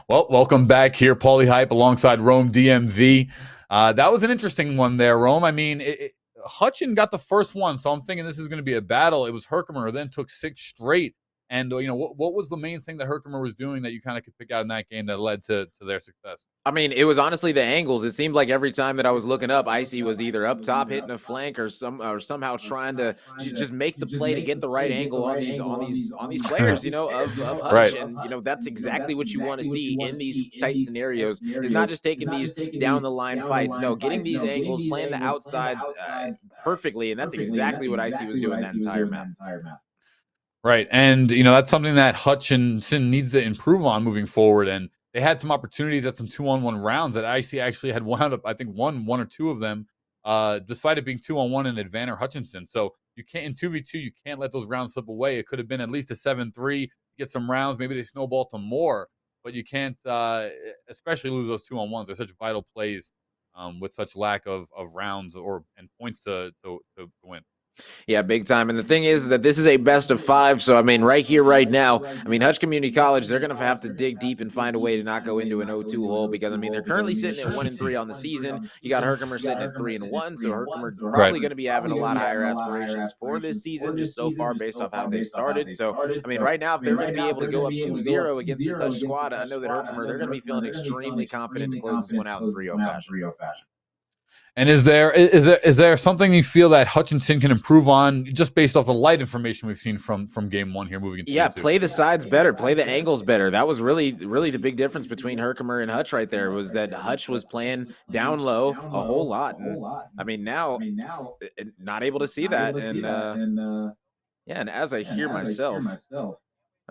Well, welcome back here, Paulie Hype alongside Rome DMV. That was an interesting one there, Rome. I mean, Hutchin got the first one, so I'm thinking this is going to be a battle. It was Herkimer who then took 6 straight. And, what was the main thing that Herkimer was doing that you kind of could pick out in that game that led to their success? I mean, it was honestly the angles. It seemed like every time that I was looking up, Icy was either up top hitting a flank or somehow trying to just make the play to get the right angle on these players, of Hutch. Right. And that's exactly what you want to see in these tight scenarios. Is not just taking these down the line fights. No, getting these angles, playing the outsides perfectly, and that's exactly what Icy was doing that entire map. Right. And, that's something that Hutchinson needs to improve on moving forward. And they had some opportunities at some 2-on-1 rounds that IC actually had one or two of them, despite it being 2-on-1 in Advan or Hutchinson. So you can't, in 2v2, you can't let those rounds slip away. It could have been at least a 7-3, get some rounds. Maybe they snowball to more, but you can't, especially lose those 2-on-1s. They're such vital plays with such lack of rounds and points to win. Yeah, big time. And the thing is that this is a best of 5. So, I mean, right here, right now, Hutch Community College, they're going to have to dig deep and find a way to not go into an 0-2 hole because, they're currently sitting at 1-3 on the season. You got Herkimer sitting at 3-1. So, Herkimer probably going to be having a lot higher aspirations for this season just so far based off how they've started. So, right now, if they're going to be able to go up 2-0 against this Hutch squad, I know that Herkimer, they're going to be feeling extremely confident to close this one out in 3-0 fashion. And is there something you feel that Hutchinson can improve on just based off the light information we've seen from game 1 here moving into game 2? Play the sides better, play the angles better. That was really the big difference between Herkimer and Hutch right there, was that Hutch was playing down low a whole lot. And, now not able to see that. And and as I hear myself,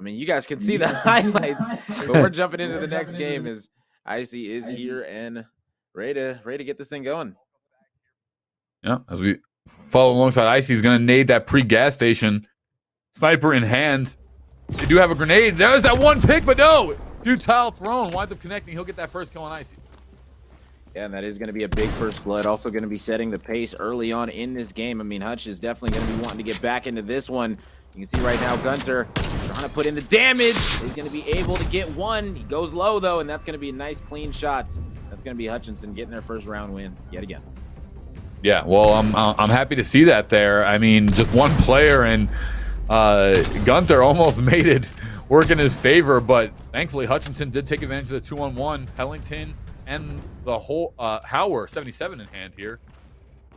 you guys can see the highlights, but we're jumping into the next game as Icy is here and ready to get this thing going. Yeah, as we follow alongside Icy, he's going to nade that pre-gas station. Sniper in hand. They do have a grenade. There's that one pick, but no! Futile thrown. Winds up connecting. He'll get that first kill on Icy. Yeah, and that is going to be a big first blood. Also going to be setting the pace early on in this game. Hutch is definitely going to be wanting to get back into this one. You can see right now Gunter trying to put in the damage. He's going to be able to get one. He goes low, though, and that's going to be nice, clean shots. That's going to be Hutchinson getting their first round win yet again. Yeah, well, I'm happy to see that there. Just one player, and Gunter almost made it work in his favor, but thankfully Hutchinson did take advantage of the 2-on-1. Hellington and the whole Hauer 77 in hand here,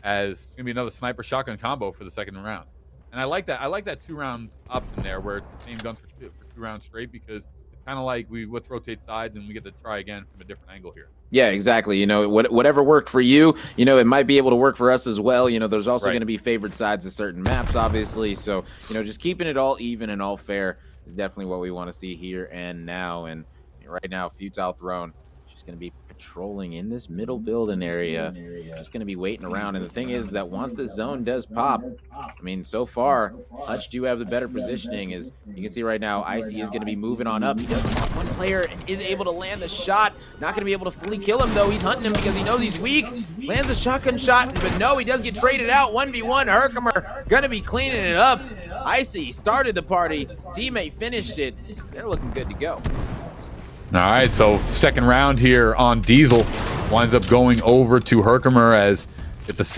as it's going to be another sniper shotgun combo for the second round. And I like that 2-round option there, where it's the same guns for 2 rounds straight, because it's kind of like let's rotate sides and we get to try again from a different angle here. Yeah, exactly. Whatever worked for you, it might be able to work for us as well. There's also going to be favored sides of certain maps, obviously. So, just keeping it all even and all fair is definitely what we want to see here and now. And right now, Futile Throne, she's going to be patrolling in this middle building area. Just going to be waiting around. And the thing is that once the zone does pop, so far, Hutch do have the better positioning. As you can see right now, Icy is going to be moving on up. He does spot one player and is able to land the shot. Not going to be able to fully kill him, though. He's hunting him because he knows he's weak. Lands a shotgun shot, but no, he does get traded out. 1v1, Herkimer going to be cleaning it up. Icy started the party. Teammate finished it. They're looking good to go. All right, so second round here on Diesel winds up going over to Herkimer as it's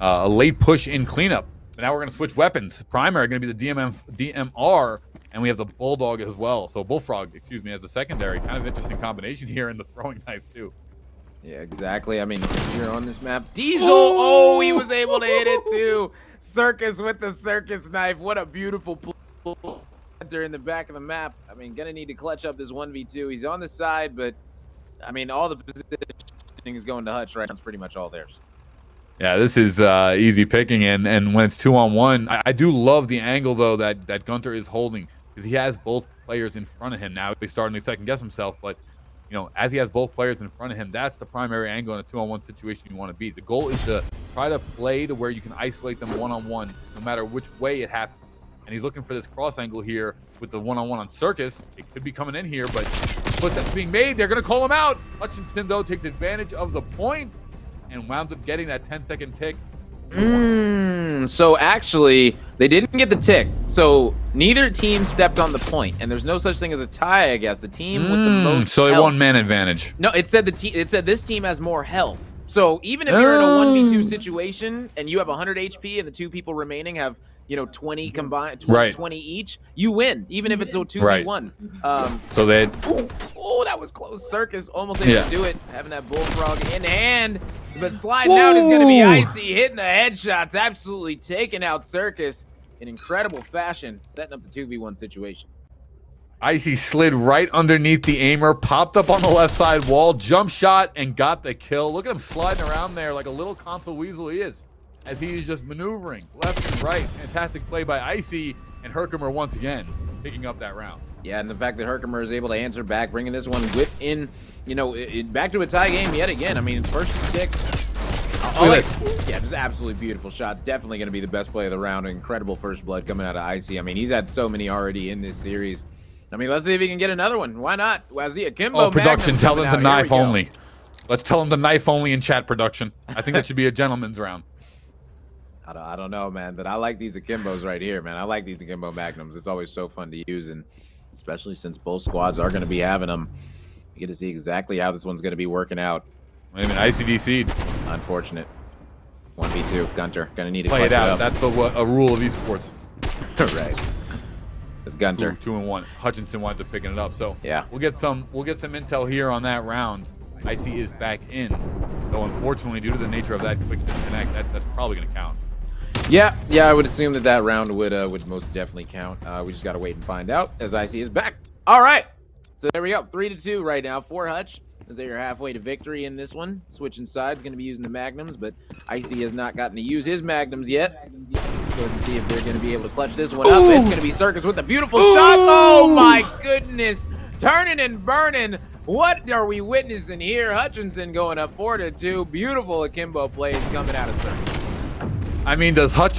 a late push in cleanup. But now we're going to switch weapons. Primary going to be the DMR, and we have the Bulldog as well. So Bullfrog, as the secondary. Kind of interesting combination here in the throwing knife too. Yeah, exactly. Here on this map, Diesel, oh, he was able to hit it too. Circus with the circus knife. What a beautiful pull. In the back of the map. Gonna need to clutch up this 1v2. He's on the side, but all the positioning is going to Hutch right now. It's pretty much all theirs. Yeah, this is easy picking, and when it's 2-on-1, I do love the angle though that Gunter is holding, because he has both players in front of him. Now he's starting to second guess himself, but as he has both players in front of him, that's the primary angle in a 2-on-1 situation you want to be. The goal is to try to play to where you can isolate them 1-on-1, no matter which way it happens. And he's looking for this cross angle here with the 1-on-1 on Circus. It could be coming in here, but footsteps being made. They're going to call him out. Hutchinson, though, takes advantage of the point and winds up getting that 10-second tick. So actually, they didn't get the tick. So neither team stepped on the point, and there's no such thing as a tie, I guess. The team with the most So they health. won man advantage. No, it said this team has more health. So even if you're in a 1v2 situation and you have 100 HP and the two people remaining have, 20 combined, 20 each, you win, even if it's a 2v1. So they... Oh, that was close. Circus almost able to do it, having that bullfrog in hand. But sliding out is going to be Icy, hitting the headshots, absolutely taking out Circus in incredible fashion, setting up the 2v1 situation. Icy slid right underneath the aimer, popped up on the left side wall, jump shot, and got the kill. Look at him sliding around there like a little console weasel he is, as he is just maneuvering left and right. Fantastic play by Icy, and Herkimer once again picking up that round. Yeah, and the fact that Herkimer is able to answer back, bringing this one within, back to a tie game yet again. I mean, first to 6. Yeah, just absolutely beautiful shots. Definitely going to be the best play of the round. Incredible first blood coming out of Icy. I mean, he's had so many already in this series. I mean, let's see if he can get another one. Why not? Wazia Akimbo. Oh, production, tell them to knife only. Let's tell them to knife only in chat, production. I think that should be a gentleman's round. I don't know, man, but I like these Akimbos right here, man. I like these Akimbo Magnums. It's always so fun to use, and especially since both squads are going to be having them. You get to see exactly how this one's going to be working out. Wait a minute, ICDC'd. Unfortunate. 1v2, Gunter. Going to need to play it out. That's a rule of esports. Right. It's Gunter. 2-1. Hutchinson winds up picking it up. So yeah, we'll get some intel here on that round. Icy is back in. So unfortunately, due to the nature of that quick disconnect, that's probably going to count. Yeah, I would assume that round would most definitely count. We just got to wait and find out as Icy is back. All right. So there we go. 3-2 right now for Hutch. As they're halfway to victory in this one. Switching sides, going to be using the Magnums, but Icy has not gotten to use his Magnums yet. Let's go and see if they're going to be able to clutch this one up. It's going to be Circus with a beautiful shot. Oh my goodness. Turning and burning. What are we witnessing here? Hutchinson going up 4-2. Beautiful akimbo plays coming out of Circus. I mean, does one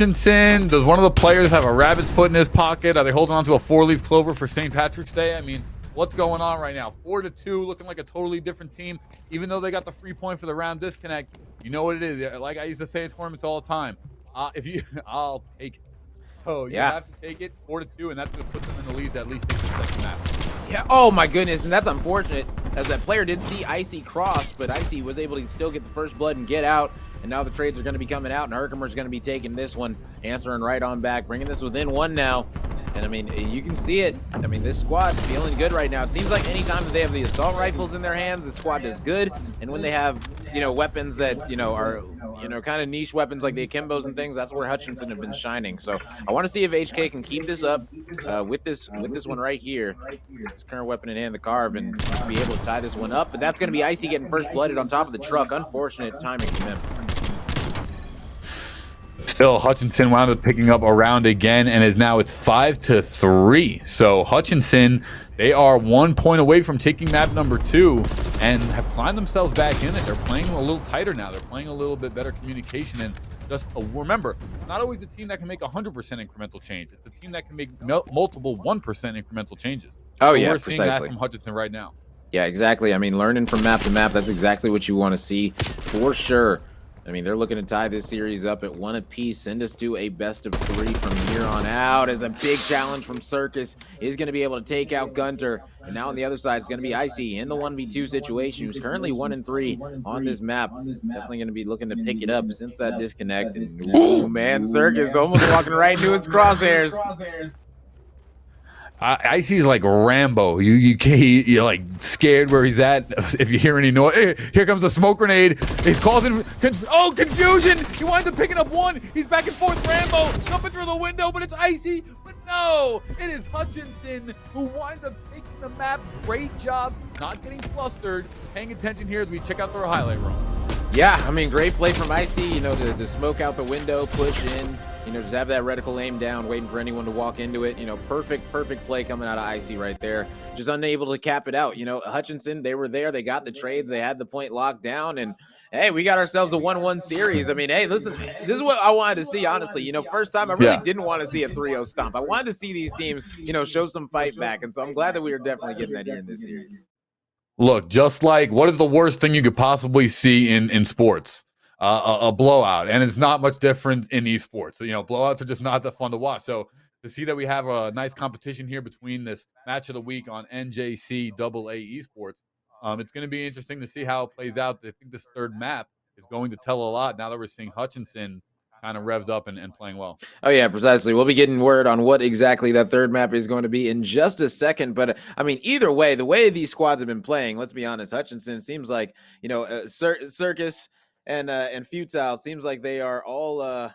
of the players have a rabbit's foot in his pocket? Are they holding on to a 4-leaf clover for St. Patrick's Day? I mean, what's going on right now? 4-2, looking like a totally different team. Even though they got the free point for the round disconnect, you know what it is. Like I used to say in tournaments all the time, I'll take it. So you have to take it 4-2, and that's going to put them in the lead at least in the second match. Yeah. Oh my goodness, and that's unfortunate, as that player did see Icy cross, but Icy was able to still get the first blood and get out. And now the trades are going to be coming out, and Herkimer's going to be taking this one, answering right on back, bringing this within 1 now. And, I mean, you can see it. I mean, this squad's feeling good right now. It seems like anytime that they have the assault rifles in their hands, the squad does good. And when they have, weapons that, are, kind of niche weapons like the Akimbos and things, that's where Hutchinson have been shining. So I want to see if HK can keep this up with this one right here. This current weapon in hand, the Carve, and be able to tie this one up. But that's going to be Icy getting first blooded on top of the truck. Unfortunate timing from him. Still, Hutchinson wound up picking up a round again, and it's 5-3. So Hutchinson, they are 1 point away from taking map number 2 and have climbed themselves back in it. They're playing a little tighter now. They're playing a little bit better communication. And just remember, not always the team that can make 100% incremental change. It's the team that can make multiple 1% incremental changes. Oh, yeah, we're seeing that from Hutchinson right now. Yeah, exactly. I mean, learning from map to map, that's exactly what you want to see for sure. I mean, they're looking to tie this series up at 1 apiece, send us to a best-of-3 from here on out, as a big challenge from Circus is going to be able to take out Gunter. And now on the other side, it's going to be Icy in the 1v2 situation, who's currently 1-3 on this map. Definitely going to be looking to pick it up since that disconnect. And, oh, man, Circus almost walking right into his crosshairs. Icy's like Rambo. You're like scared where he's at. If you hear any noise, hey, here comes a smoke grenade. He's causing confusion. He winds up picking up 1. He's back and forth. Rambo jumping through the window, but it's Icy. But no, it is Hutchinson who winds up taking the map. Great job, not getting flustered. Paying attention here as we check out the highlight room. Yeah, I mean, great play from Icy. To smoke out the window, push in. Just have that reticle aim down, waiting for anyone to walk into it. Perfect play coming out of Icy right there. Just unable to cap it out. Hutchinson, they were there. They got the trades. They had the point locked down. And, hey, we got ourselves a 1-1 series. I mean, hey, listen, this is what I wanted to see, honestly. First time I really didn't want to see a 3-0 stomp. I wanted to see these teams, show some fight back. And so I'm glad that we are definitely getting that here in this series. Look, just like, what is the worst thing you could possibly see in sports? a blowout, and it's not much different in esports. You know, blowouts are just not that fun to watch. So to see that we have a nice competition here between this match of the week on NJCAA Esports, it's going to be interesting to see how it plays out. I think this third map is going to tell a lot now that we're seeing Hutchinson kind of revved up and playing well. Oh, yeah, precisely. We'll be getting word on what exactly that third map is going to be in just a second. But, I mean, either way, the way these squads have been playing, let's be honest, Hutchinson seems like, you know, Circus and Futile seems like they are all,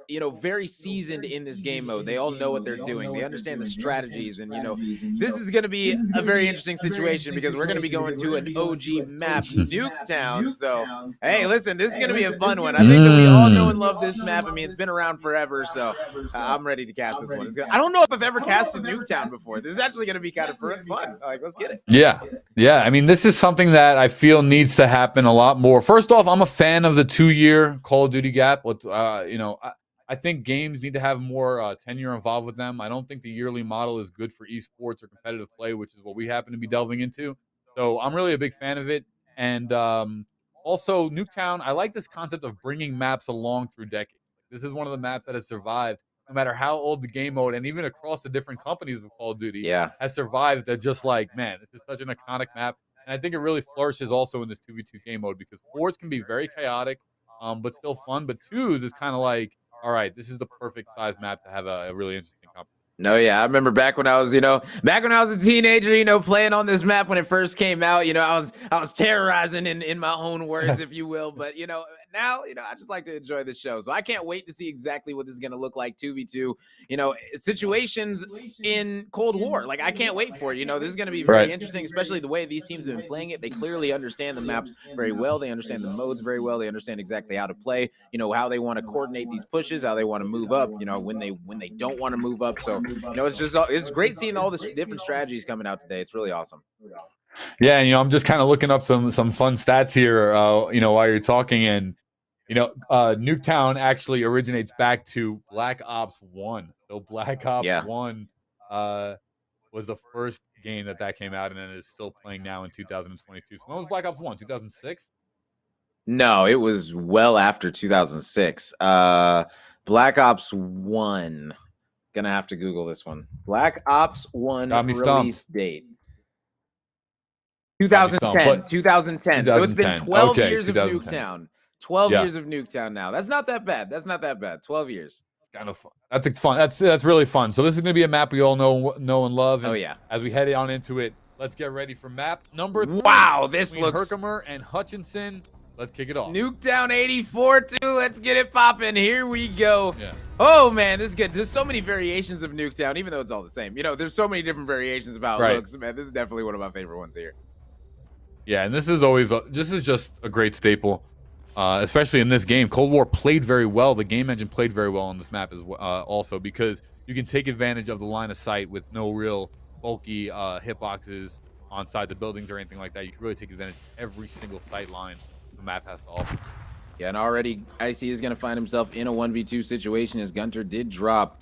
you know, very seasoned in this game mode. They all know what they're doing. They understand the strategies. And, you know, this is going to be a very interesting situation because we're going to be going to an OG map, Nuketown. So, hey, listen, this is going to be a fun one. I think that we all know and love this map. I mean, it's been around forever, so I'm ready to cast this one. I don't know if I've ever casted Nuketown before. This is actually going to be kind of fun. Like, let's get it. Yeah. Yeah. I mean, this is something that I feel needs to happen a lot more. First off, I'm a fan of the 2-year Call of Duty gap. With, you know, I think games need to have more tenure involved with them. I don't think the yearly model is good for esports or competitive play, which is what we happen to be delving into. So I'm really a big fan of it. And also, Nuketown, I like this concept of bringing maps along through decades. This is one of the maps that has survived, no matter how old the game mode, and even across the different companies of Call of Duty, has survived. That just like, man, this is such an iconic map. And I think it really flourishes also in this 2v2 game mode because 4s can be very chaotic, but still fun. But 2s is kind of like, all right, this is the perfect size map to have a really interesting competition. No, yeah, I remember back when I was, back when I was a teenager, playing on this map when it first came out, I was terrorizing in my own words, if you will. But now, I just like to enjoy the show, so I can't wait to see exactly what this is going to look like 2v2. Situations in Cold War, like I can't wait for it. This is going to be very interesting, especially the way these teams have been playing it. They clearly understand the maps very well. They understand the modes very well. They understand exactly how to play. How they want to coordinate these pushes, how they want to move up. When they don't want to move up. So it's great seeing all the different strategies coming out today. It's really awesome. Yeah, I'm just kind of looking up some fun stats here, while you're talking, and Nuketown actually originates back to Black Ops 1. So Black Ops 1 was the first game that came out, and it is still playing now in 2022. So when was Black Ops 1? 2006? No, it was well after 2006. Black Ops 1. Gonna have to Google this one. Black Ops 1 release date. 2010. 2010. So it's been 12 years of Nuketown. 12 years of Nuketown now. That's not that bad. 12 years. Kind of fun. That's fun. That's really fun. So this is going to be a map we all know and love. And as we head on into it, let's get ready for map number 3. Wow, this looks Herkimer and Hutchinson. Let's kick it off. Nuketown 84 too. Let's get it popping. Here we go. Yeah. Oh man, this is good. There's so many variations of Nuketown, even though it's all the same. There's so many different variations about how it looks. Man, this is definitely one of my favorite ones here. Yeah, and this is just a great staple, especially in this game. Cold War played very well. The game engine played very well on this map as well, also because you can take advantage of the line of sight with no real bulky hitboxes on side the buildings or anything like that. You can really take advantage of every single sight line the map has to offer. Yeah, and already Icy is going to find himself in a 1v2 situation as Gunter did drop.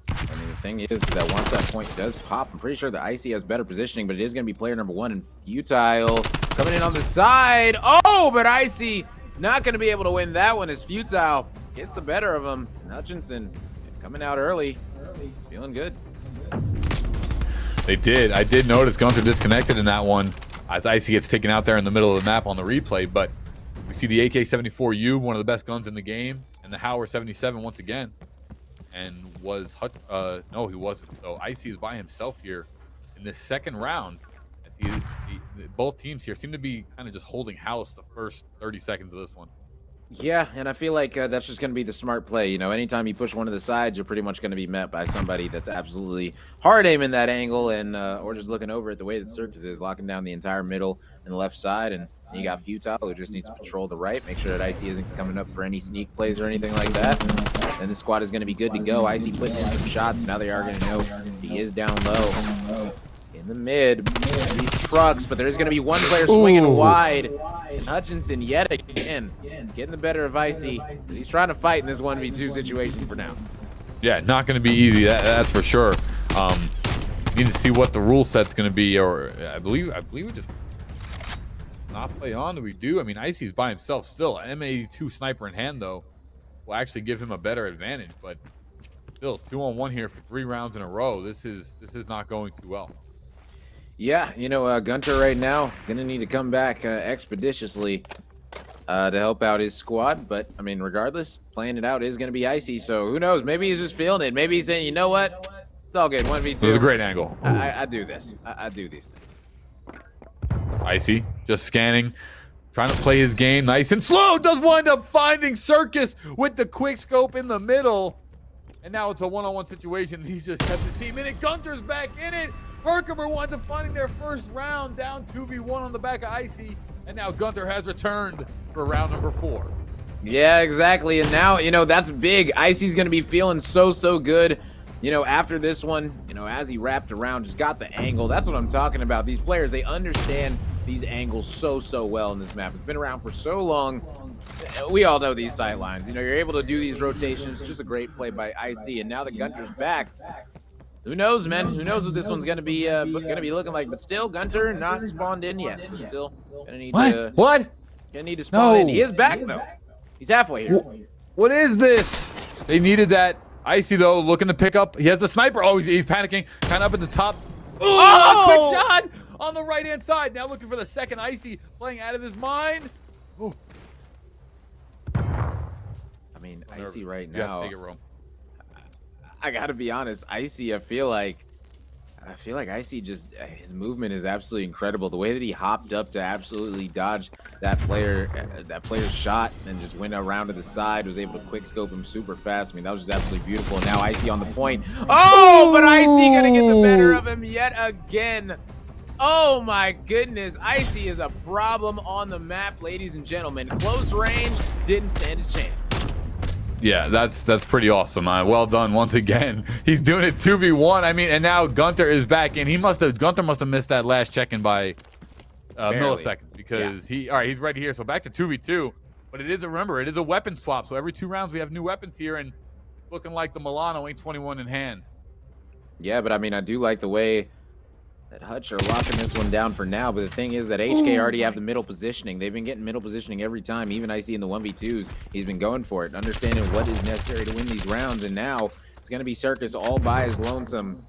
I mean, the thing is that once that point does pop, I'm pretty sure the Icy has better positioning, but it is going to be player number 1 and Futile coming in on the side. Oh, but Icy not going to be able to win that one as Futile gets the better of him. Hutchinson coming out early, feeling good. They did. I did notice Gunter disconnected in that one as Icy gets taken out there in the middle of the map on the replay, but we see the AK-74U, one of the best guns in the game, and the Hauer 77 once again. And no, he wasn't. So Icy is by himself here in this second round. As both teams here seem to be kind of just holding house the first 30 seconds of this one. Yeah, and I feel like that's just going to be the smart play. Anytime you push one of the sides, you're pretty much going to be met by somebody that's absolutely hard aiming that angle, and or just looking over at the way that Circus is, locking down the entire middle and the left side. And you got Futile, who just needs to patrol the right, make sure that Icy isn't coming up for any sneak plays or anything like that. And the squad is going to be good to go. Icy putting in some shots. Now they are going to know he is down low. In the mid, these trucks, but there's going to be one player swinging wide. And Hutchinson yet again getting the better of Icy. He's trying to fight in this 1v2 situation for now. Yeah, not going to be easy. That's for sure. Need to see what the rule set's going to be, or I believe we just. not play on? Do we do? I mean, Icy's by himself still. M82 sniper in hand, though, will actually give him a better advantage. But still, 2-on-1 here for 3 rounds in a row. This is not going too well. Yeah, you know, Gunter right now gonna need to come back expeditiously to help out his squad. But I mean, regardless, playing it out is gonna be Icy. So who knows? Maybe he's just feeling it. Maybe he's saying, you know what? It's all good. 1v2. This is a great angle. I do this. I do these things. Icy just scanning, trying to play his game nice and slow. Does wind up finding Circus with the quick scope in the middle. And now it's a 1-on-1 situation. He's just kept the team in it. Gunter's back in it. Herkimer winds up finding their first round, down 2v1 on the back of Icy. And now Gunter has returned for round number 4. Yeah, exactly. And now, you know, that's big. Icy's going to be feeling so good. You know, after this one, you know, as he wrapped around, just got the angle. That's what I'm talking about. These players, they understand these angles so well in this map. It's been around for so long. We all know these sight lines. You know, you're able to do these rotations. Just a great play by Icy. And now that Gunter's back, who knows, man? Who knows what this one's gonna be looking like? But still, Gunter not spawned in yet, so still gonna need to gonna need to spawn in. He is back though. He's halfway here. What is this? They needed that. Icy though, looking to pick up. He has the sniper. Oh, he's panicking. Kind of up at the top. Oh! Quick shot on the right hand side. Now looking for the second. Icy playing out of his mind. Ooh. I mean, Icy right now. Take it, Rome. I gotta be honest, Icy, I feel like Icy just, his movement is absolutely incredible. The way that he hopped up to absolutely dodge that player's shot and just went around to the side, was able to quick scope him super fast. I mean, that was just absolutely beautiful. And now Icy on the point. Oh, but Icy gonna get the better of him yet again. Oh my goodness, Icy is a problem on the map, ladies and gentlemen. Close range, didn't stand a chance. Yeah, that's pretty awesome. Well done once again. He's doing it 2v1. I mean, and now Gunter is back in. Gunter must have missed that last check-in by milliseconds because he's right here. So back to 2v2. But it is a weapon swap. So every 2 rounds we have new weapons here, and looking like the Milano A21 in hand. Yeah, but I mean, I do like the way that Hutch are locking this one down for now. But the thing is that HK already have the middle positioning. They've been getting middle positioning every time. Even Icy in the 1v2s, he's been going for it, understanding what is necessary to win these rounds. And now it's going to be Circus all by his lonesome.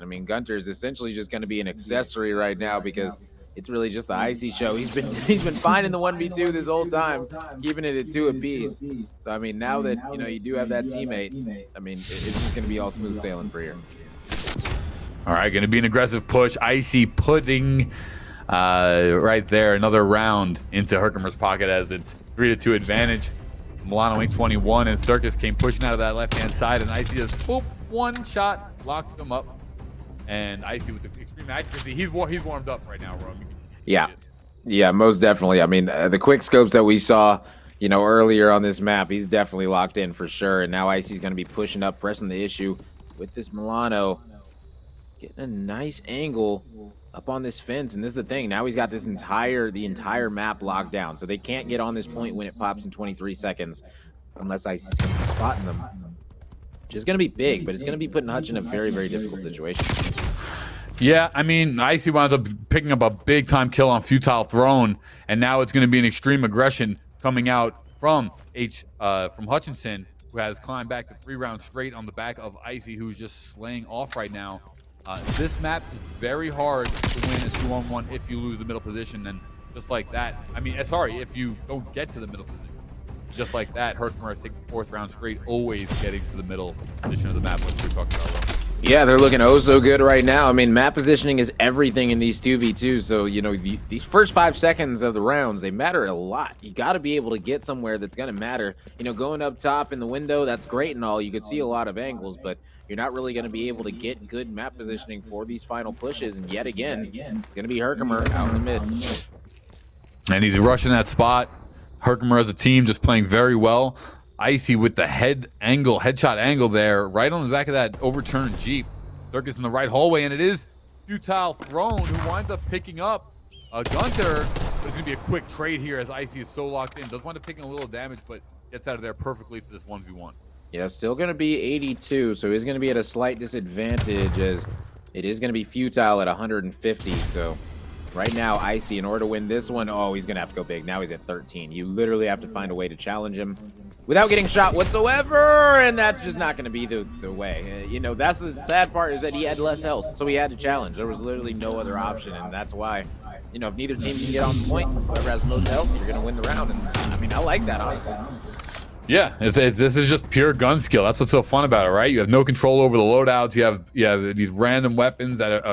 I mean, Gunter is essentially just going to be an accessory right now because it's really just the Icy show. He's been fine in the 1v2 this whole time, keeping it at 2 apiece. So I mean, now that you do have that teammate, I mean, it's just going to be all smooth sailing for you. All right, going to be an aggressive push. Icy putting right there another round into Herkimer's pocket as it's 3-2 advantage. Milano A21 and Circus came pushing out of that left-hand side, and Icy just boop, one shot, locked them up. And Icy with the extreme accuracy, he's warmed up right now, Rome. Yeah, most definitely. I mean, the quick scopes that we saw, earlier on this map, he's definitely locked in for sure. And now Icy's going to be pushing up, pressing the issue with this Milano. Getting a nice angle up on this fence, and this is the thing. Now he's got the entire map locked down, so they can't get on this point when it pops in 23 seconds unless Icy's going to be spotting them. Which is going to be big, but it's going to be putting Hutch in a very difficult situation. Yeah, I mean, Icy winds up picking up a big-time kill on Futile Throne, and now it's going to be an extreme aggression coming out from Hutchinson, who has climbed back to 3 rounds straight on the back of Icy, who's just slaying off right now. This map is very hard to win a 2-on-1 if you lose the middle position, and just like that, if you don't get to the middle position. Just like that, Herkimer has taken the 4th round straight, always getting to the middle position of the map, like we're talking about. Yeah, they're looking oh so good right now. I mean, map positioning is everything in these 2v2s, so, these first 5 seconds of the rounds, they matter a lot. You got to be able to get somewhere that's going to matter. going up top in the window, that's great and all. You could see a lot of angles, but you're not really going to be able to get good map positioning for these final pushes. And yet again, it's going to be Herkimer out in the mid. And he's rushing that spot. Herkimer as a team just playing very well. Icy with the headshot angle there, right on the back of that overturned Jeep. Circus in the right hallway, and it is Futile Throne who winds up picking up Gunter. But it's going to be a quick trade here as Icy is so locked in. Does wind up taking a little damage, but gets out of there perfectly for this 1v1. Yeah, still going to be 82, so he's going to be at a slight disadvantage as it is going to be Futile at 150. So Right now, Icy, in order to win this one, oh, he's going to have to go big. Now he's at 13. You literally have to find a way to challenge him without getting shot whatsoever, and that's just not going to be the way. You know, that's the sad part, is that he had less health, so he had to challenge. There was literally no other option, and that's why, you know, if neither team can get on the point, whoever has the most health, you're going to win the round. And I mean, I like that, honestly. Yeah, this is just pure gun skill. That's what's so fun about it, right? You have no control over the loadouts. You have these random weapons that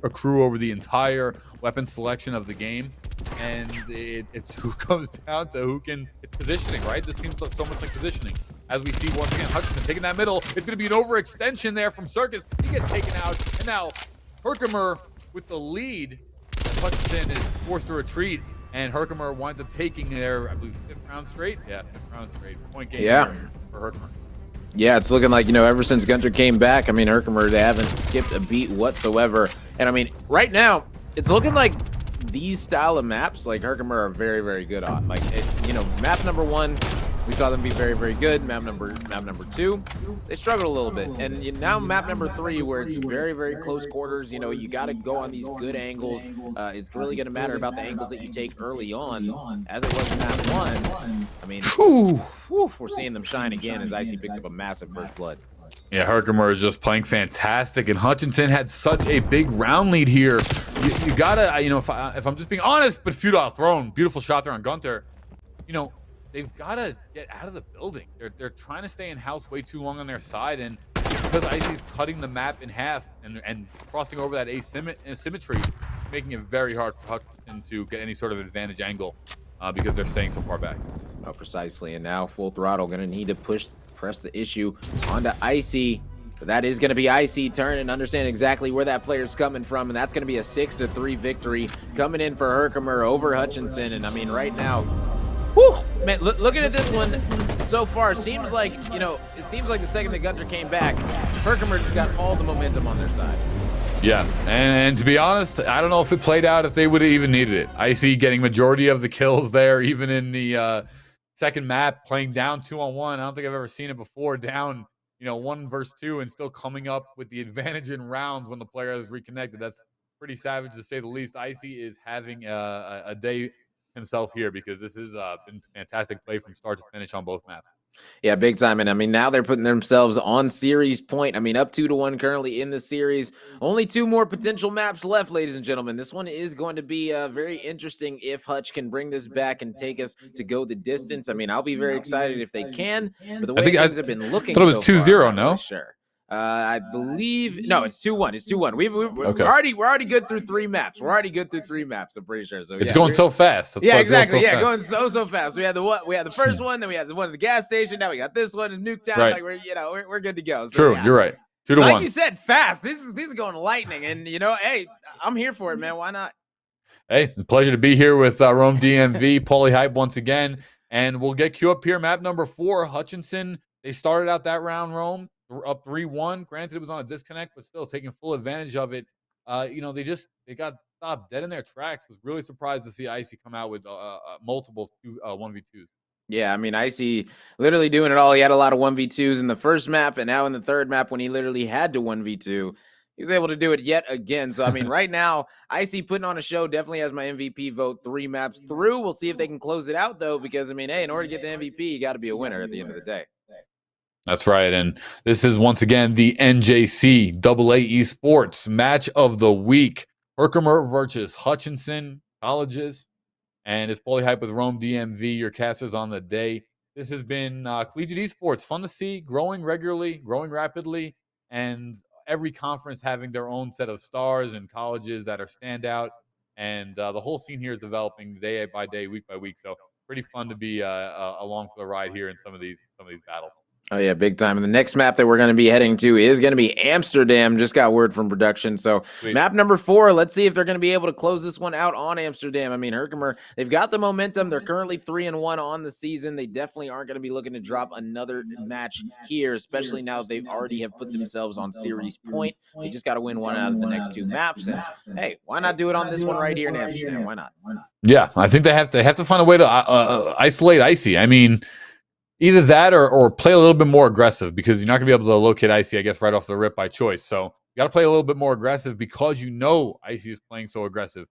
accrue over the entire weapon selection of the game, and it's who comes down to who can. It's positioning, right? This seems so much like positioning. As we see once again, Hutchinson taking that middle. It's going to be an overextension there from Circus. He gets taken out, and now Herkimer with the lead. Hutchinson is forced to retreat. And Herkimer winds up taking their, I believe, 5th round straight. Yeah, 5th round straight. Point game for Herkimer. Yeah, it's looking like, you know, ever since Gunter came back, I mean, Herkimer, they haven't skipped a beat whatsoever. And I mean, right now, it's looking like these style of maps, like Herkimer, are very, very good on. Like, you know, map number 1, we saw them be very, very good. Map number 2, they struggled a little bit. And now map number 3, where it's very, very close quarters, you know, you got to go on these good angles. It's really going to matter about the angles that you take early on, as it was in map 1. I mean, we're seeing them shine again as Icy picks up a massive first blood. Yeah, Herkimer is just playing fantastic, and Hutchinson had such a big round lead here. You gotta, you know, if I'm just being honest, but futile thrown, beautiful shot there on Gunter. You know, they've got to get out of the building. They're trying to stay in house way too long on their side, and because Icy's cutting the map in half and crossing over that asymmetry, making it very hard for Hutchinson to get any sort of advantage angle because they're staying so far back. Oh, precisely, and now full throttle, going to need to press the issue onto Icy. But that is going to be Icy turn and understand exactly where that player's coming from, and that's going to be a 6-3 victory coming in for Herkimer over Hutchinson. And I mean, right now, man, looking at this one so far, seems like, you know, it seems like the second that Gunter came back, Herkimer just got all the momentum on their side. Yeah, and to be honest, I don't know if it played out if they would have even needed it. Icy getting majority of the kills there, even in the second map, playing down 2-on-1. I don't think I've ever seen it before, down, you know, 1 versus 2, and still coming up with the advantage in rounds when the player is reconnected. That's pretty savage, to say the least. Icy is having a day himself here, because this has been fantastic play from start to finish on both maps. Yeah, big time. And I mean, now they're putting themselves on series point. I mean, up 2-1 currently in the series. Only 2 more potential maps left, ladies and gentlemen. This one is going to be very interesting if Hutch can bring this back and take us to go the distance. I mean, I'll be very excited if they can, but the way things have been looking, I thought it was 2-0, no? Sure. I believe no, it's 2-1. It's 2-1. We're already good through 3 maps. We're already good through 3 maps. I'm pretty sure. So it's going so fast. Exactly. Going so fast. We had the first one, then we had the one at the gas station. Now we got this one in Nuketown. Right. Like we're good to go. So, true, you're right. 2-1. Like you said, fast. This is going lightning, and you know, hey, I'm here for it, man. Why not? Hey, it's a pleasure to be here with Rome DMV, Paulie Hype once again, and we'll get Q up here. Map number 4, Hutchinson. They started out that round, Rome, up 3-1. Granted, it was on a disconnect, but still taking full advantage of it. You know, they got stopped dead in their tracks. Was really surprised to see Icy come out with multiple 1v2s. Yeah, I mean, Icy literally doing it all. He had a lot of 1v2s in the first map, and now in the third map, when he literally had to 1v2, he was able to do it yet again. So, I mean, right now, Icy putting on a show, definitely has my MVP vote 3 maps through. We'll see if they can close it out, though, because, I mean, hey, in order to get the MVP, you got to be a winner at the end of the day. That's right, and this is once again the NJCAA Esports match of the week. Herkimer versus Hutchinson colleges, and it's Paulie Hype with Rome DMV, your casters on the day. This has been collegiate esports, fun to see, growing regularly, growing rapidly, and every conference having their own set of stars and colleges that are standout, and the whole scene here is developing day by day, week by week. So pretty fun to be along for the ride here in some of these battles. Oh, yeah, big time. And the next map that we're going to be heading to is going to be Amsterdam. Just got word from production. So sweet. Map number 4, let's see if they're going to be able to close this one out on Amsterdam. I mean, Herkimer, they've got the momentum. They're currently 3-1 on the season. They definitely aren't going to be looking to drop another match here, especially now that they've already have put themselves on series point. They just got to win one out of the next 2 maps. And hey, why not do it on this one right here in Amsterdam? Why not? Yeah, I think they have to find a way to isolate Icy. I mean, either that or play a little bit more aggressive, because you're not going to be able to locate Icy, I guess, right off the rip by choice. So you got to play a little bit more aggressive, because you know Icy is playing so aggressive.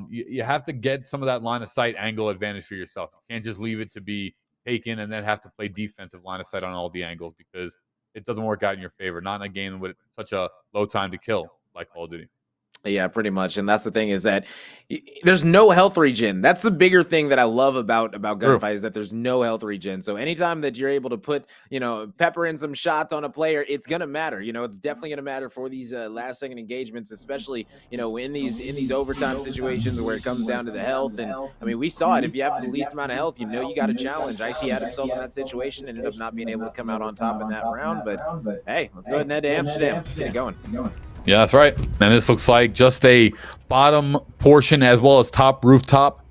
You have to get some of that line of sight angle advantage for yourself. You can't just leave it to be taken and then have to play defensive line of sight on all the angles, because it doesn't work out in your favor. Not in a game with such a low time to kill like Call of Duty. Yeah, pretty much. And that's the thing, is that there's no health regen. That's the bigger thing that I love about gunfight, is that there's no health regen. So anytime that you're able to put, pepper in some shots on a player, it's gonna matter. It's definitely gonna matter for these last second engagements, especially in these overtime situations where it comes down to the health. And I mean, we saw it. If you have the least amount of health, you got a challenge. Icy had himself in that situation, ended up not being able to come out on top in that round. But hey, let's go ahead and head to Amsterdam. Let's get it going. Yeah, that's right. And this looks like just a bottom portion as well as top rooftop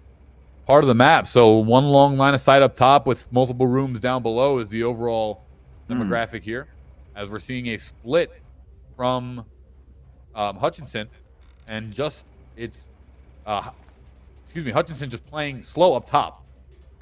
part of the map. So one long line of sight up top with multiple rooms down below is the overall demographic here, as we're seeing a split from Hutchinson, and Hutchinson just playing slow up top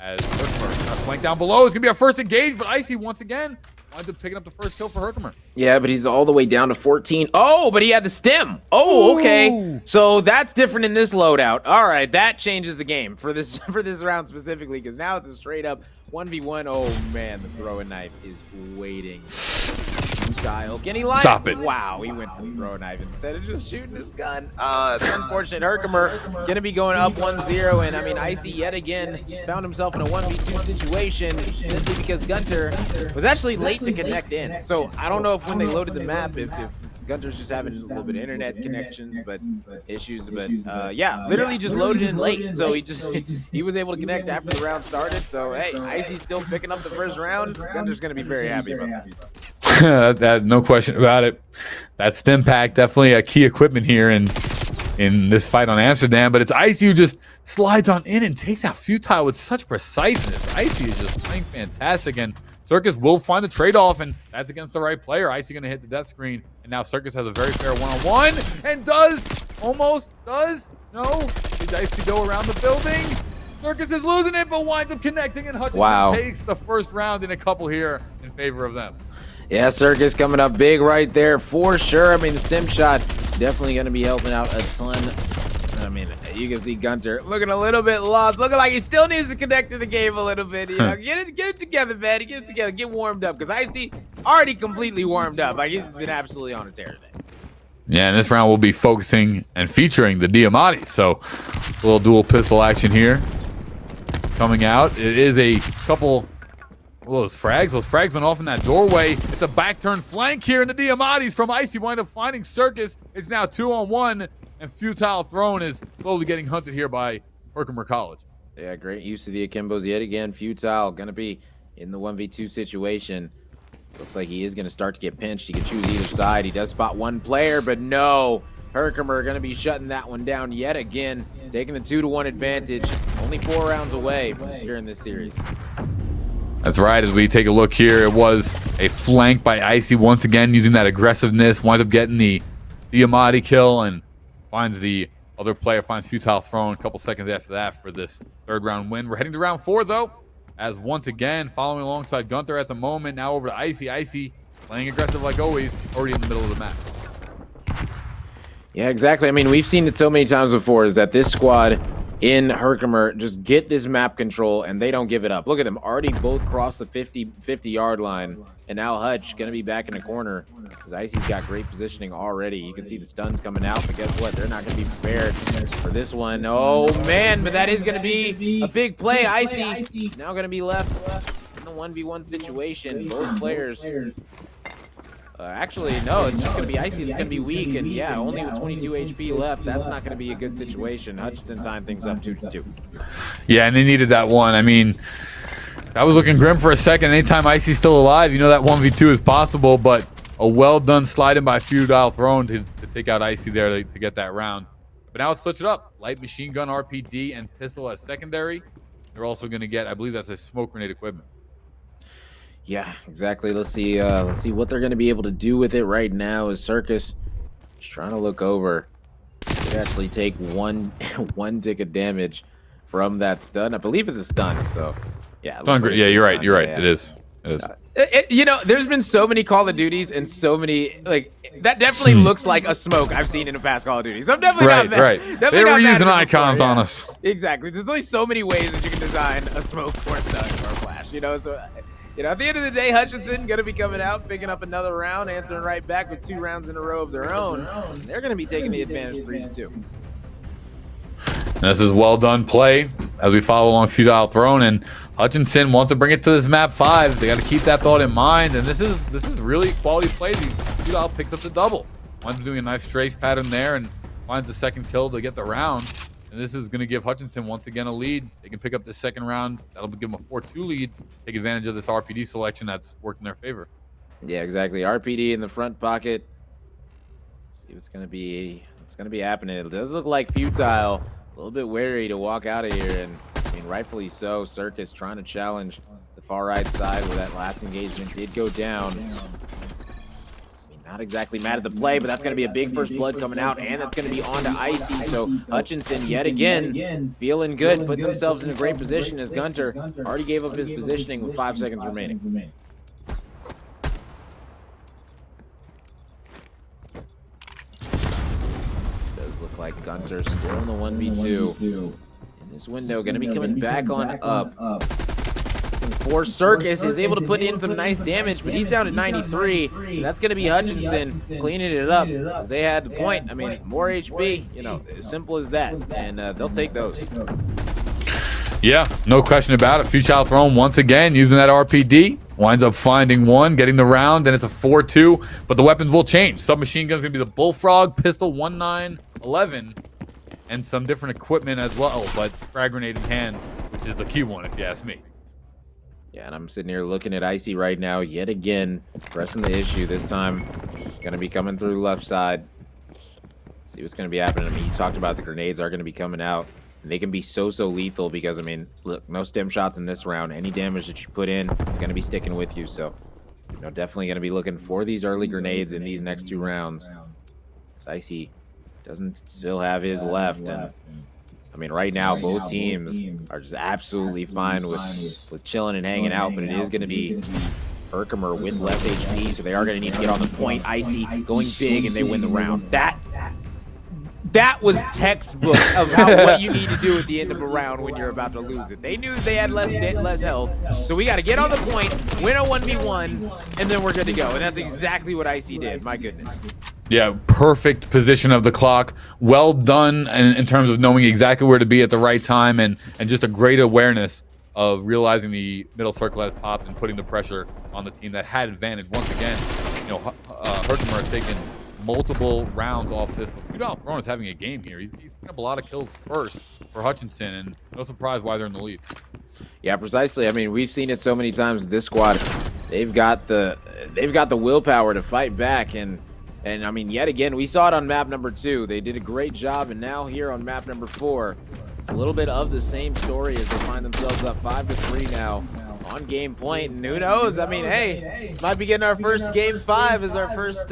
as Herkimer flank down below. It's gonna be our first engage, but Icy once again winds up picking up the first kill for Herkimer. Yeah, but he's all the way down to 14. Oh, but he had the stem. Oh, okay. Ooh. So that's different in this loadout. All right, that changes the game for this round specifically, because now it's a straight up 1v1. Oh man, the throwing knife is waiting. Style. Can he line? Stop it. Wow, he went for the throw knife instead of just shooting his gun. It's unfortunate. Herkimer gonna be going up 1-0, and I mean, Icy yet again found himself in a 1v2 situation simply because Gunter was actually late to connect in. So I don't know if when they loaded the map, if Gunter's just having a little bit of internet connections, but issues, but yeah, literally just loaded in late. So he was able to connect after the round started. So hey, Icy's still picking up the first round. Gunter's gonna be very happy about that. That no question about it. That stim pack definitely a key equipment here in this fight on Amsterdam. But it's Icy who just slides on in and takes out Futile with such preciseness. Icy is just playing fantastic, and Circus will find the trade-off, and that's against the right player. Icy gonna hit the death screen, and now Circus has a very fair one-on-one, and almost does. No, did Icy go around the building? Circus is losing it, but winds up connecting, and Hutchinson takes the first round in a couple here in favor of them. Yeah, Circus coming up big right there for sure. I mean, the stem shot definitely going to be helping out a ton. I mean, you can see Gunter looking a little bit lost, looking like he still needs to connect to the game a little bit. Get it together, man. Get it together. Get warmed up, because Icy already completely warmed up. Like, he's been absolutely on a tear today. Yeah, and this round we'll be focusing and featuring the Diamati. So a little dual pistol action here coming out. It is a couple. Well, those frags went off in that doorway. It's a back turn flank here, and the Diamatis from Icy wind up finding Circus. It's now 2-on-1, and Futile Throne is slowly getting hunted here by Herkimer College. Yeah, great use of the Akimbos yet again. Futile gonna be in the 1v2 situation. Looks like he is gonna start to get pinched. He can choose either side. He does spot one player, but no. Herkimer gonna be shutting that one down yet again, taking the 2-1 advantage. Only 4 rounds away from securing this series. That's right. As we take a look here, it was a flank by Icy once again, using that aggressiveness. Winds up getting the Diamati kill and finds the other player, finds Futile Throne a couple seconds after that for this third round win. We're heading to round 4 though, as once again following alongside Gunter at the moment. Now over to Icy. Icy playing aggressive like always, already in the middle of the map. Yeah, exactly. I mean, we've seen it so many times before, is that this squad in Herkimer just get this map control and they don't give it up. Look at them, already both crossed the 50-yard line, and now Hutch gonna be back in the corner because Icy's got great positioning already. You can see the stuns coming out, but guess what? They're not gonna be prepared for this one. Oh man, but that is gonna be a big play. Icy now gonna be left in the 1v1 situation. Both players. Actually, no, it's just going to be Icy that's going to be weak, and yeah, only with 22 HP left, that's not going to be a good situation. Hutchinson tying things up 2-2. Yeah, and they needed that one. I mean, that was looking grim for a second. Anytime Icy's still alive, you know that 1v2 is possible, but a well-done slide in by Futile Throne to take out Icy there to get that round. But now let's switch it up. Light machine gun, RPD, and pistol as secondary. They're also going to get, I believe that's a smoke grenade equipment. Yeah, exactly. Let's see what they're going to be able to do with it right now. Is Circus just trying to look over? They actually take one tick of damage from that stun. I believe it's a stun. So yeah, yeah, you're right. You're right. It is. You know, there's been so many Call of Duties and so many, like, that definitely looks like a smoke I've seen in a past Call of Duty. So I'm definitely not mad. Right. Definitely They were not using mad icons before, on us. Exactly. There's only so many ways that you can design a smoke or a stun or a flash, you know? So, you know, at the end of the day, Hutchinson going to be coming out, picking up another round, answering right back with 2 rounds in a row of their own. They're going to be taking the advantage 3-2. This is well done play as we follow along Futile Throne, and Hutchinson wants to bring it to this map 5. They got to keep that thought in mind, and this is really quality play. Futile picks up the double. Winds up doing a nice strafe pattern there and finds the second kill to get the round. And this is going to give Hutchinson once again a lead. They can pick up the second round. That'll give them a 4-2 lead. Take advantage of this RPD selection that's worked in their favor. Yeah, exactly. RPD in the front pocket. Let's see what's going to be. What's going to be happening? It does look like Futile a little bit wary to walk out of here, and I mean, rightfully so. Circus trying to challenge the far right side where that last engagement did go down. I mean, not exactly mad at the play, but that's going to be a big first blood coming out, and that's going to be on to Icy. So Hutchinson yet again feeling good, putting themselves in a great position as Gunter already gave up his positioning with 5 seconds remaining. Look like Gunter still in the 1v2. In this window, going to be coming back on up. For Circus is able to put in some nice damage, but he's down to 93. That's going to be Hutchinson cleaning it up because they had the point. I mean, more HP, you know, as simple as that, and they'll take those. Yeah, no question about it. Futile Throne once again using that RPD. Winds up finding one, getting the round, and it's a 4-2. But the weapons will change. Submachine gun's going to be the Bullfrog, pistol 1911, and some different equipment as well. But frag grenade in hand, which is the key one, if you ask me. Yeah, and I'm sitting here looking at Icy right now, yet again, pressing the issue. This time, going to be coming through left side. See what's going to be happening. I mean, you talked about the grenades are going to be coming out. And they can be so lethal because, I mean, look, no stem shots in this round. Any damage that you put in, it's going to be sticking with you. So, you know, definitely going to be looking for these early grenades in these next 2 rounds. Icy doesn't still have his left. And, I mean, right now, both teams are just absolutely fine with chilling and hanging out. But it is going to be Herkimer with less HP, so they are going to need to get on the point. Icy going big, and they win the round. That was textbook of what you need to do at the end of a round when you're about to lose it. They knew they had less health, so we got to get on the point, win a 1v1, and then we're good to go. And that's exactly what Icy did. My goodness. Yeah, perfect position of the clock. Well done in terms of knowing exactly where to be at the right time, and just a great awareness of realizing the middle circle has popped and putting the pressure on the team that had advantage. Once again, you know, Herkimer has taken multiple rounds off this, but Futile Throne is having a game here. He's picking up a lot of kills first for Hutchinson, and no surprise why they're in the lead. Yeah, precisely. I mean, we've seen it so many times. This squad, they've got the willpower to fight back, and I mean, yet again, we saw it on map number 2. They did a great job, and now here on map number 4, it's a little bit of the same story as they find themselves up 5-3 now on game point. And who knows? I mean, hey, might be getting our first game 5 as our first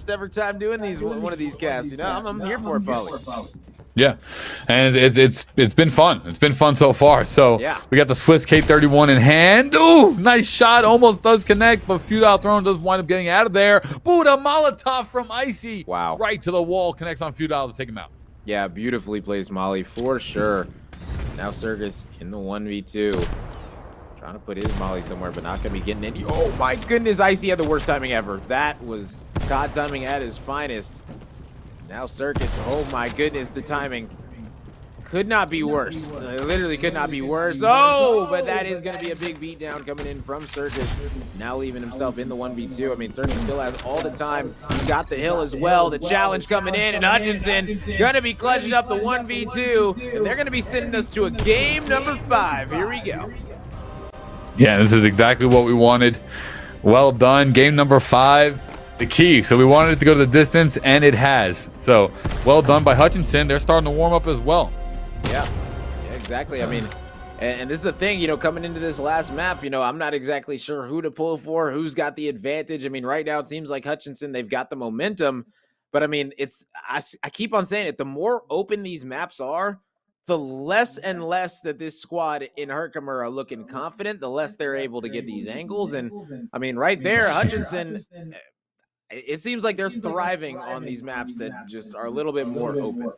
ever time doing one of these casts. You know, I'm here for it, probably. Yeah, and it's been fun. It's been fun so far. So yeah, we got the Swiss K31 in hand. Ooh, nice shot. Almost does connect, but Futile Throne does wind up getting out of there. Buddha Molotov from Icy. Wow. Right to the wall. Connects on Futile to take him out. Yeah, beautifully placed Molly for sure. Now Circus in the 1v2. Trying to put his Molly somewhere, but not going to be getting any. Oh my goodness, Icy had the worst timing ever. That was COD timing at his finest. Now Circus, oh my goodness, the timing could not be worse. Literally could not be worse. Oh, but that is going to be a big beatdown coming in from Circus. Now leaving himself in the 1v2. I mean, Circus still has all the time. He's got the hill as well. The challenge coming in, and Hutchinson going to be clutching up the 1v2, and they're going to be sending us to a game number 5. Here we go. Yeah, this is exactly what we wanted. Well done. Game number 5. The key. So we wanted it to go to the distance, and it has. So well done by Hutchinson. They're starting to warm up as well. Yeah, exactly. I mean, and this is the thing, you know, coming into this last map, you know, I'm not exactly sure who to pull for, who's got the advantage. I mean, right now it seems like Hutchinson, they've got the momentum, but I mean, I keep on saying it, the more open these maps are, the less and less that this squad in Herkimer are looking confident, the less they're able to get these angles. And I mean, right there, Hutchinson, it seems like they're thriving on these maps that just are a little bit more open.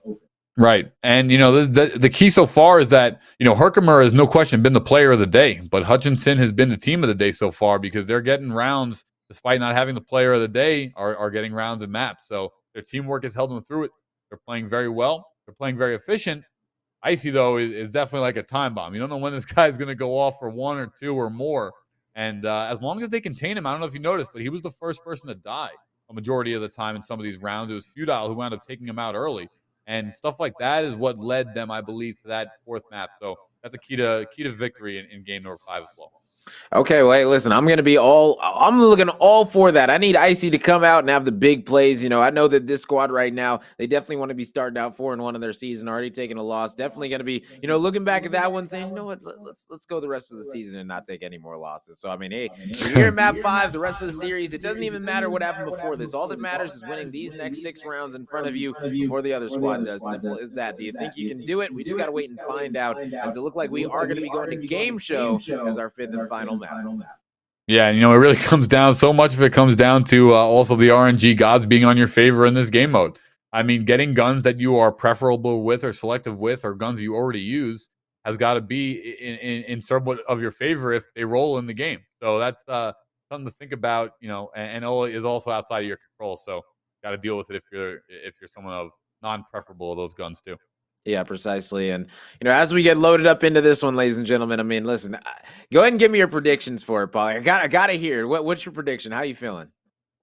Right. And, the key so far is that, Herkimer has no question been the player of the day, but Hutchinson has been the team of the day so far because they're getting rounds despite not having the player of the day are getting rounds and maps. So their teamwork has held them through it. They're playing very well. They're playing very efficient. Icy, though, is definitely like a time bomb. You don't know when this guy's going to go off for 1 or 2 or more. And as long as they contain him, I don't know if you noticed, but he was the first person to die a majority of the time in some of these rounds. It was Feudal who wound up taking him out early. And stuff like that is what led them, I believe, to that 4th map. So that's a key to victory in game number 5 as well. Okay, well, hey, listen, I'm looking all for that. I need Icy to come out and have the big plays. I know that this squad right now, they definitely want to be starting out 4-1 in their season, already taking a loss. Definitely going to be, looking back at that one saying, you know what, let's go the rest of the season and not take any more losses. So, I mean, hey, we're here in map 5, the rest of the series, it doesn't even matter what happened before this. All that matters is winning these next 6 rounds in front of you before the other squad does. Simple as that. Do you think you can do it? We just got to wait and find out, as it looked like we are going to be going to game show as our 5th and final map. Yeah, it really comes down, so much of it comes down to also the RNG gods being on your favor in this game mode. I mean, getting guns that you are preferable with or selective with, or guns you already use, has got to be in somewhat of your favor if they roll in the game. So that's something to think about, and it is also outside of your control. So got to deal with it if you're someone of non-preferable of those guns too. Yeah, precisely. And, as we get loaded up into this one, ladies and gentlemen, I mean, listen, go ahead and give me your predictions for it, Paul. I got to hear it. What's your prediction? How you feeling?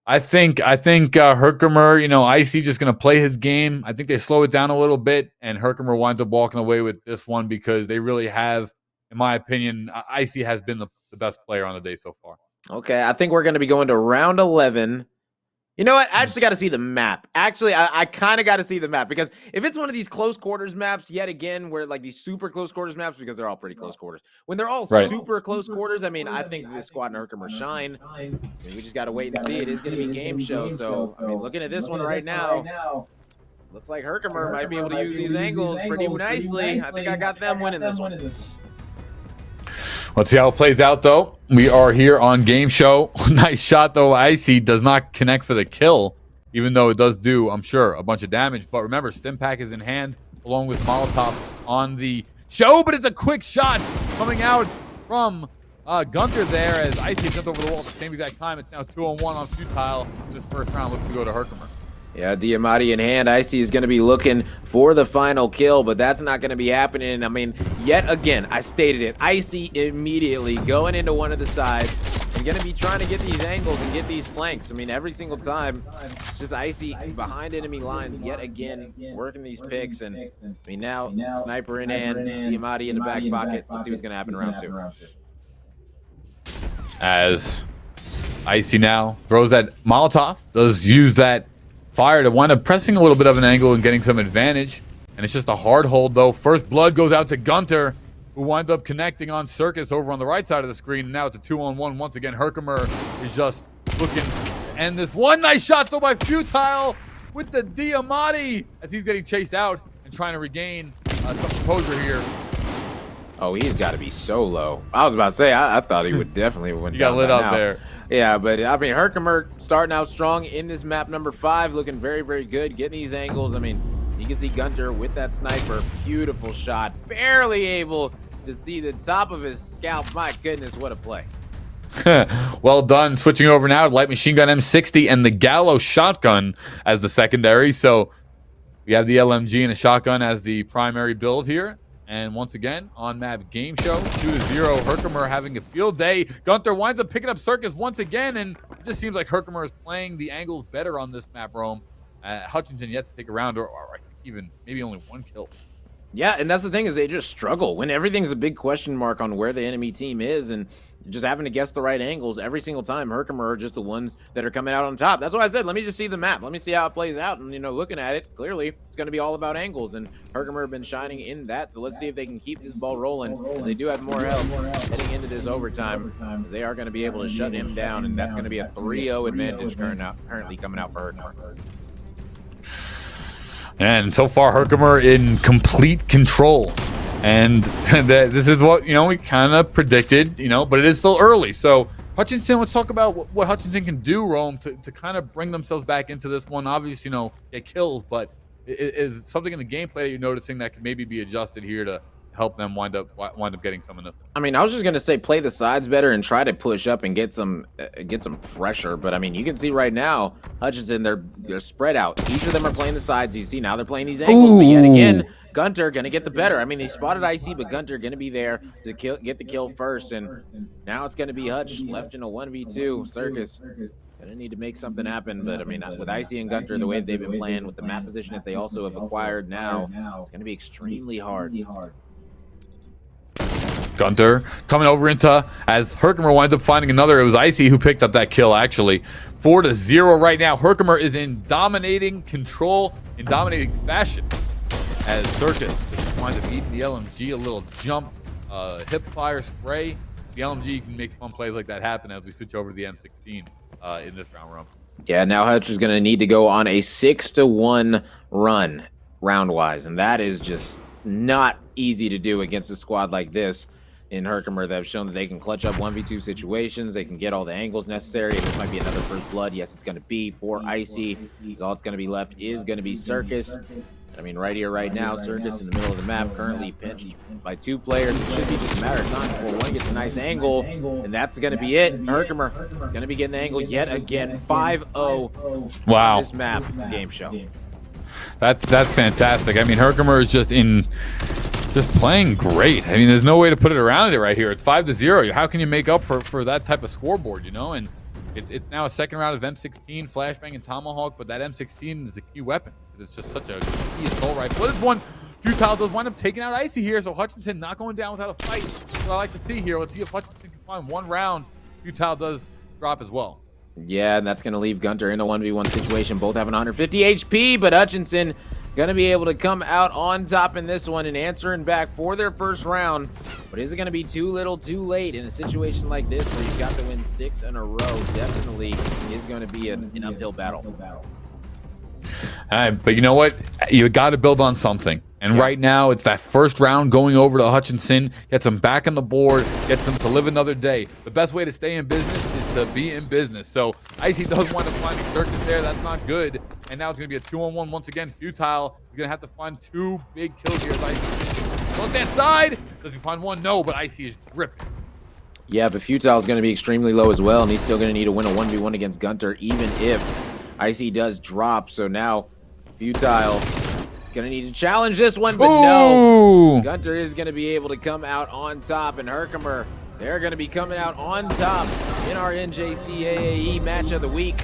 I think Herkimer, Icy just going to play his game. I think they slow it down a little bit, and Herkimer winds up walking away with this one because they really have, in my opinion, Icy has been the best player on the day so far. Okay, I think we're going to be going to round 11. You know what? I actually got to see the map. Actually, I kind of got to see the map, because if it's one of these close quarters maps, yet again, where like these super close quarters maps, because they're all pretty close quarters. When they're all super close quarters, I mean, I think this squad and Herkimer shine. I mean, we just got to wait and see. It is going to be game show. So, I mean, looking at this one right now, looks like Herkimer might be able to use these angles pretty nicely. I think I got them winning this one. Let's see how it plays out, though. We are here on game show. Nice shot, though. Icy does not connect for the kill, even though it does do, I'm sure, a bunch of damage. But remember, Stim Pack is in hand, along with Molotov on the show. But it's a quick shot coming out from Gunter there, as Icy jumped over the wall at the same exact time. It's now 2-on-1 on Futile. This first round looks to go to Herkimer. Yeah, Diamati in hand. Icy is going to be looking for the final kill, but that's not going to be happening. I mean, yet again, I stated it. Icy immediately going into one of the sides and going to be trying to get these angles and get these flanks. I mean, every single time, it's just Icy behind enemy lines yet again, working these picks. And I mean, now sniper in hand, Diamati in the back pocket. Let's see what's going to happen in round 2. As Icy now throws that Molotov, does use that fire to wind up pressing a little bit of an angle and getting some advantage. And it's just a hard hold, though. First blood goes out to Gunter, who winds up connecting on Circus over on the right side of the screen. Now it's a 2-on-1 once again. Herkimer is just looking to end this one. Nice shot, though, by Futile with the Diamati, as he's getting chased out and trying to regain some composure here. Oh, he's got to be so low. I was about to say, I thought he would definitely win. You got lit up there. Yeah, but I mean, Herkimer starting out strong in this map number 5, looking very, very good, getting these angles. I mean, you can see Gunter with that sniper. Beautiful shot. Barely able to see the top of his scalp. My goodness, what a play. Well done. Switching over now to light machine gun M60 and the Gallo shotgun as the secondary. So we have the LMG and a shotgun as the primary build here. And once again, on map game show, 2-0. Herkimer having a field day. Gunter winds up picking up Circus once again, and it just seems like Herkimer is playing the angles better on this map, Rome. Hutchinson yet to take a round, or I think even maybe only 1 kill. Yeah, and that's the thing, is they just struggle when everything's a big question mark on where the enemy team is, and just having to guess the right angles every single time. Herkimer are just the ones that are coming out on top. That's why I said, let me just see the map. Let me see how it plays out. And, looking at it, clearly it's going to be all about angles, and Herkimer have been shining in that. So let's see if they can keep this ball rolling, as they do have more help heading into this overtime, as they are going to be able to shut him down, and that's going to be a 3-0 advantage currently coming out for Herkimer. And so far, Herkimer in complete control. And this is what, we kind of predicted, but it is still early. So Hutchinson, let's talk about what Hutchinson can do, Rome, to kind of bring themselves back into this one. Obviously, get kills, but is something in the gameplay that you're noticing that could maybe be adjusted here to help them wind up getting some in this one? I mean, I was just gonna say play the sides better and try to push up and get some pressure. But I mean, you can see right now, Hutchinson, they're spread out. Each of them are playing the sides. You see now they're playing these angles. But yet again, Gunter gonna get the better. I mean, they spotted IC, but Gunter gonna be there to get the kill first. And now it's gonna be Hutch left in a 1v2. Circus gonna need to make something happen. But I mean, with IC and Gunter, the way they've been playing, with the map position that they also have acquired now, it's gonna be extremely hard. Gunter coming over into, as Herkimer winds up finding another. It was Icy who picked up that kill, actually. 4-0 right now. Herkimer is in dominating control, in dominating fashion, as Circus just winds up eating the LMG. A little jump, hip fire spray. The LMG can make fun plays like that happen as we switch over to the M16 in this round. Yeah, now Hutch is going to need to go on a 6-1 run round-wise, and that is just not easy to do against a squad like this in Herkimer that have shown that they can clutch up 1v2 situations. They can get all the angles necessary. This might be another first blood. Yes, it's going to be for Icy. All it's going to be left is going to be Circus. I mean, right here, right now, Circus in the middle of the map, currently pinched by 2 players. It should be just a matter of time before one gets a nice angle, and that's going to be it. Herkimer going to be getting the angle yet again. 5-0 wow. On this map game show. That's fantastic. I mean, Herkimer is just playing great. I mean, there's no way to put it around it right here. It's 5-0. How can you make up for that type of scoreboard, And it's now a second round of M16, flashbang, and tomahawk, but that M16 is a key weapon because it's just such a key assault rifle. This one, Futile does wind up taking out Icy here, so Hutchinson not going down without a fight. That's what I like to see here. Let's see if Hutchinson can find one round. Futile does drop as well. Yeah, and that's going to leave Gunter in a 1v1 situation. Both having 150 HP, but Hutchinson going to be able to come out on top in this one and answering back for their first round. But is it going to be too little too late in a situation like this where you've got to win 6 in a row? Definitely is going to be an uphill battle. But you know what? You got to build on something. And right now, it's that first round going over to Hutchinson, gets them back on the board, gets them to live another day. The best way to stay in business is to be in business. So Icy does wind up finding Circus there. That's not good. And now it's going to be a 2-on-1 once again. Futile is going to have to find 2 big kills here as Icy. Left hand side. Does he find one? No, but Icy is dripping. Yeah, but Futile is going to be extremely low as well, and he's still going to need to win a 1v1 against Gunter, even if Icy does drop. So now Futile gonna need to challenge this one, but no. Gunter is gonna be able to come out on top, and Herkimer, they're gonna be coming out on top in our NJCAAE match of the week.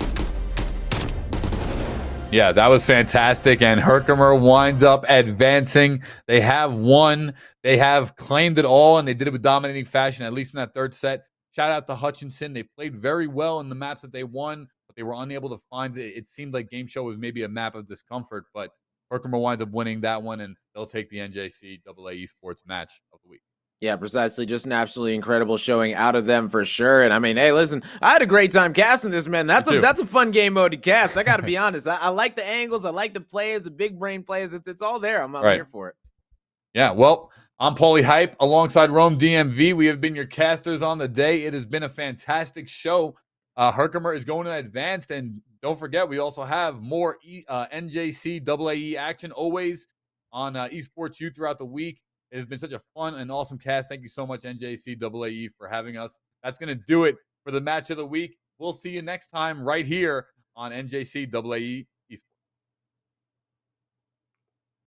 Yeah, that was fantastic, and Herkimer winds up advancing. They have won. They have claimed it all, and they did it with dominating fashion, at least in that third set. Shout out to Hutchinson. They played very well in the maps that they won, but they were unable to find it. It seemed like Game Show was maybe a map of discomfort, but Herkimer winds up winning that one, and they'll take the NJCAA Esports match of the week. Yeah, precisely. Just an absolutely incredible showing out of them for sure. And I mean, hey, listen, I had a great time casting this, man. That's a fun game mode to cast. I got to be honest. I like the angles. I like the plays, the big brain plays. It's all there. I'm here for it. Yeah, well, I'm Paulie Hype alongside Rome DMV. We have been your casters on the day. It has been a fantastic show. Herkimer is going to advanced, and don't forget, we also have more NJCAA action always on Esports U throughout the week. It has been such a fun and awesome cast. Thank you so much, NJCAA, for having us. That's going to do it for the match of the week. We'll see you next time right here on NJCAA